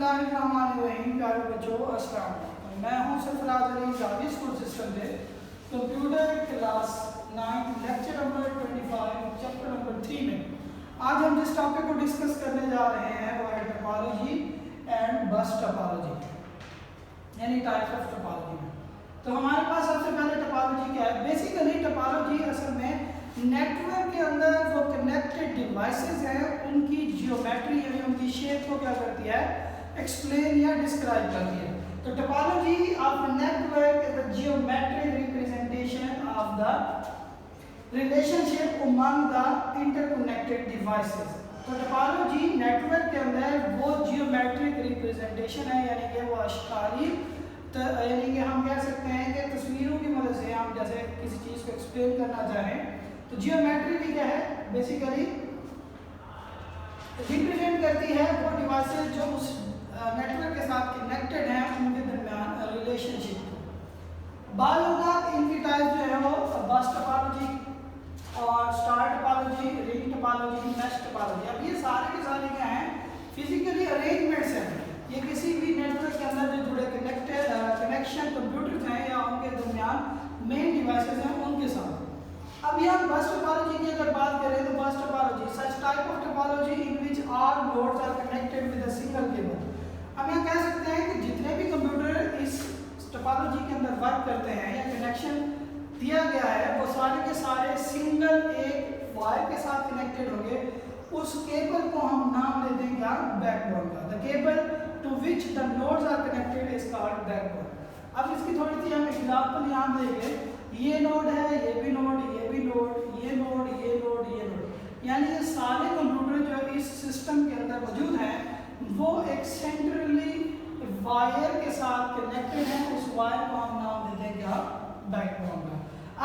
बिस्मिल्लाहिर्रहमानिर्रहीम। प्यारे बच्चों, अस्सलाम वालेकुम। मैं हूं सरफराज अली जावी स्कूल सिस्टम से computer class 9 lecture number 25 chapter number 3 में आज हम जिस टॉपिक को डिस्कस करने जा रहे हैं वो है टोपोलॉजी एंड बस टोपोलॉजी, यानी टाइप्स ऑफ टोपोलॉजी। तो हमारे पास सबसे पहले टोपोलॉजी क्या है? बेसिकली टोपोलॉजी असल में नेटवर्क के अंदर जो कनेक्टेड डिवाइसेस हैं उनकी जियोमेट्री यानी उनकी शेप को क्या करती है? एक्सप्लेन या डिस्क्राइब करती है। तो topology of network is the geometric representation of the relationship among the interconnected devices. तो टोपोलॉजी नेटवर्क के अंदर वो जियोमेट्रिक रिप्रेजेंटेशन है, यानी कि वो अशकारी, यानी कि हम कह सकते हैं कि तस्वीरों की मदद से हम जैसे किसी चीज़ को एक्सप्लेन करना चाहें तो जियोमेट्री भी क्या है? बेसिकली रिप्रेजेंट करती है वो डिवाइसेस जो उस नेटवर्क के साथ कनेक्टेड हैं उनके दरमियान रिलेशनशिप को। बार इनकी टाइप जो है वो बस टोपोलॉजी और star topology, ring topology, mesh topology. अब ये सारे के सारे क्या हैं? फिजिकली अरेंजमेंट्स हैं। ये किसी भी नेटवर्क के अंदर जो जुड़े कनेक्शन कंप्यूटर्स हैं या उनके दरमियान मेन डिवाइसेस हैं उनके साथ। अब यहाँ बस टोपोलॉजी की अगर बात करें तो bus topology such type of topology in which all nodes are connected with a single cable. हम यहाँ कह सकते हैं कि जितने भी कंप्यूटर इस टोपोलॉजी के अंदर वर्क करते हैं या कनेक्शन दिया गया है वो सारे के सारे सिंगल एक वायर के साथ कनेक्टेड होंगे। उस केबल को हम नाम दे देंगे क्या? बैकबोन का। The cable to which the nodes are connected is called backbone. अब इसकी थोड़ी सी हम एग्जांपल यहाँ देंगे। ये नोड है, ये भी नोड, ये भी नोड, ये नोड, ये नोड, ये नोड, यानी ये सारे कंप्यूटर जो इस सिस्टम के अंदर मौजूद हैं वो एक सेंट्रली वायर के साथ कनेक्टेड हैं। उस वायर को हम नाम दे देंगे क्या? बैकबोन का।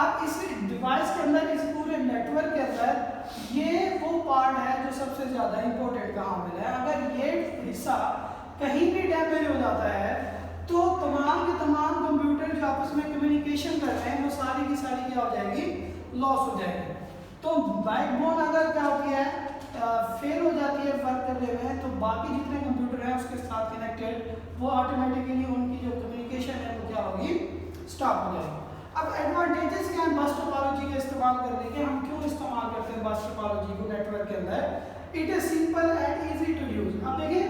अब इस डिवाइस के अंदर, इस पूरे नेटवर्क के अंदर ये वो पार्ट है जो सबसे ज़्यादा इंपॉर्टेंट काम है। अगर ये हिस्सा कहीं भी डैमेज हो जाता है तो तमाम के तमाम कंप्यूटर जो आपस में कम्युनिकेशन कर रहे हैं वो सारी की सारी क्या हो जाएगी? लॉस हो जाएगी। तो बैकबोन अगर क्या होती है? फेल हो जाती है वर्क करने में, तो बाकी जितने कंप्यूटर हैं उसके साथ कनेक्टेड वो ऑटोमेटिकली उनकी जो कम्युनिकेशन है वो क्या होगी? स्टॉप हो जाएगी। अब एडवांटेजेस क्या हैं बस टोपोलॉजी के इस्तेमाल करने के? हम क्यों इस्तेमाल करते हैं बस टोपोलॉजी को नेटवर्क के अंदर? It is simple and easy to use. अब देखिए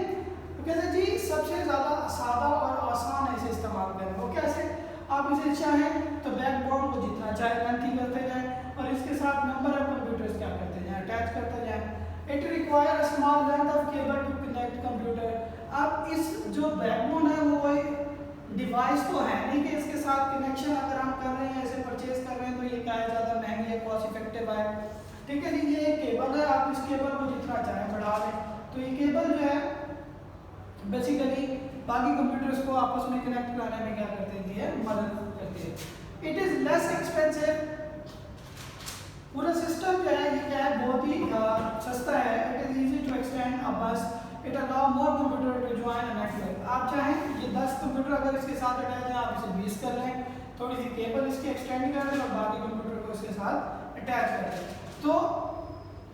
तो कहते हैं जी सबसे ज़्यादा सादा और आसान है इसे इस्तेमाल करना। वो कैसे? आप इसे चाहें तो बैकबोन को जितना चाहे लेंथी करते जाएं और इसके साथ नंबर ऑफ कंप्यूटर्स क्या करते जाएं? अटैच करते जाएं। It require a small length of cable to connect computer. अब इस जो बैकबोन है वो कोई डिवाइस तो है नहीं कि इसके साथ कनेक्शन अगर हम कर रहे हैं, इसे परचेज कर रहे हैं तो ये क्या है? ज़्यादा महंगी है, कॉस्ट इफेक्टिव है। ठीक है जी, ये केबल है, आप इस केबल को जितना चाहें बढ़ा लें। तो ये केबल जो है बेसिकली बाकी कंप्यूटर्स को आपस में कनेक्ट कराने में क्या करती है? मदद करती है। It is less expensive. पूरा सिस्टम जो है ये क्या है? बहुत ही सस्ता है। It is easy to extend a bus. It allow more computer to join a network. आप चाहें ये 10 कंप्यूटर अगर इसके साथ अटैच है आप इसे 20 कर लें, थोड़ी सी केबल इसकी एक्सटेंड कर लें और बाकी कंप्यूटर को इसके साथ अटैच कर लें। तो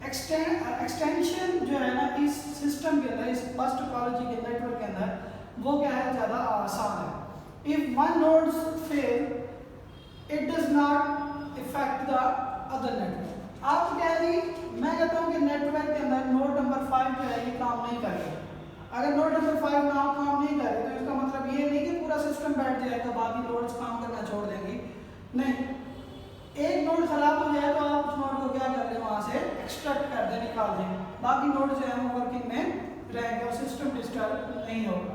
एक्सटेंशन जो है ना इस सिस्टम के अंदर, इस बस टोपोलॉजी के नेटवर्क के अंदर वो क्या है? ज़्यादा आसान है। If one node fail it does not effect the other network. आप क्या है? मैं कहता हूँ कि नेटवर्क के अंदर नोड नंबर 5 जो है ये काम नहीं कर रहा। अगर नोड नंबर 5 ना काम नहीं कर रहे तो इसका मतलब ये नहीं कि पूरा सिस्टम बैठ जाएगा, बाकी नोड्स काम करना छोड़ देंगी। नहीं, एक नोड खराब हो जाए तो आप उस नोड को क्या कर दें? वहाँ से एक्सट्रैक्ट कर दें, निकाल दें। बाकी नोड जो है वो वर्किंग में रहेंगे और सिस्टम डिस्टर्ब नहीं होगा।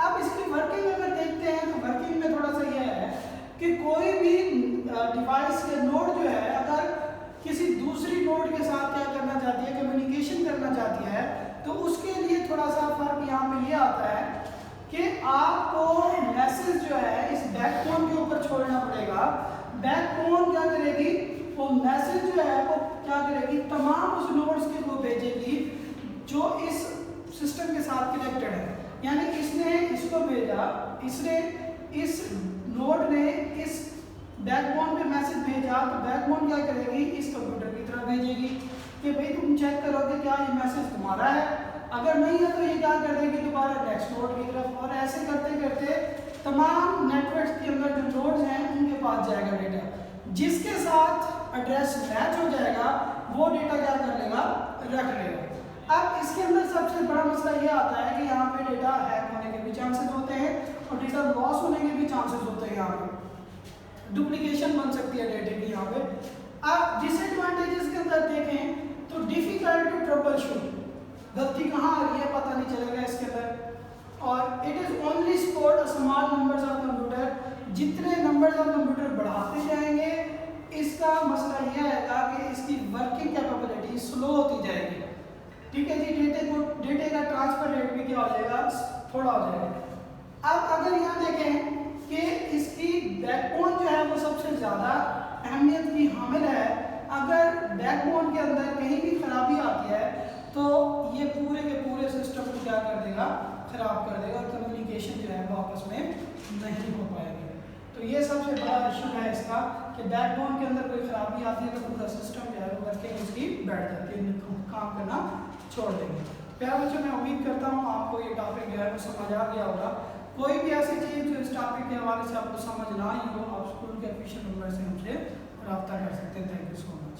अब इसकी वर्किंग अगर देखते हैं तो वर्किंग में थोड़ा सा यह है कि कोई भी डिवाइस के नोड जो है अगर किसी दूसरी नोड के साथ क्या करना चाहती है? कम्युनिकेशन करना चाहती है, तो उसके लिए थोड़ा सा फर्क यहाँ पे ये आता है कि आपको मैसेज जो है इस बैकबोन के ऊपर छोड़ना पड़ेगा। बैकबोन क्या करेगी? वो मैसेज जो है वो क्या करेगी? तमाम उस नोड्स के को भेजेगी जो इस सिस्टम के साथ कनेक्टेड है। यानी इसने इसको भेजा, इसने इस नोड ने इस बैकबोन पे मैसेज भेजा तो बैकबोन क्या करेगी? इस कंप्यूटर की तरफ भेजेगी कि भाई तुम चेक करो कि क्या ये मैसेज तुम्हारा है। अगर नहीं है तो ये क्या कर देगी? दोबारा नेक्स्ट डैशबोर्ड की तरफ, और ऐसे करते करते तमाम नेटवर्क के अंदर जो नोड्स हैं उनके पास जाएगा डेटा, जिसके साथ एड्रेस मैच हो जाएगा वो डेटा क्या कर लेगा, रख लेगा। अब इसके अंदर सबसे बड़ा मसला ये आता है कि यहाँ पे डेटा हैक होने के भी चांसेस होते हैं और डेटा लॉस होने के भी चांसेस होते हैं। यहाँ पे डुप्लीकेशन बन सकती है डेटे की। यहाँ पे अब डिसएडवांटेजेस के अंदर देखें तो डिफिकल्ट टू ट्रबल शूट, गलती कहाँ आ रही है पता नहीं चलेगा इसके अंदर, और it is only stored a small numbers of computer, जितने नंबर्स ऑफ कंप्यूटर बढ़ाते जाएंगे इसका मसला यह आएगा कि इसकी वर्किंग कैपेबिलिटी स्लो होती जाएगी। ठीक है जी, डेटे का ट्रांसफर रेट भी क्या हो जाएगा, थोड़ा हो जाएगा। अब अगर यहाँ देखें कि इसकी बैकबोन जो है वो सबसे ज़्यादा अहमियत की हामिल है, अगर बैकबोन के अंदर कहीं भी खराबी आती है तो ये पूरे के पूरे सिस्टम को क्या कर देगा, खराब कर देगा, कम्युनिकेशन जो है वो आपस में नहीं हो पाएगी। तो ये सबसे बड़ा इशू है इसका कि बैकबोन के अंदर कोई खराबी आती है तो पूरा सिस्टम जो है वो वर्किंग उसकी बैठ जाती है, काम करना छोड़ देंगे। प्यारे बच्चों, मैं उम्मीद करता हूँ आपको ये टॉपिक जो है वो समझ आ गया होगा। कोई भी ऐसी चीज़ जो इस टॉपिक के हवाले से आपको समझ ना आई हो, आप स्कूल के ऑफिशियल नंबर से हमसे रब्ता कर सकते हैं। Thank you so much.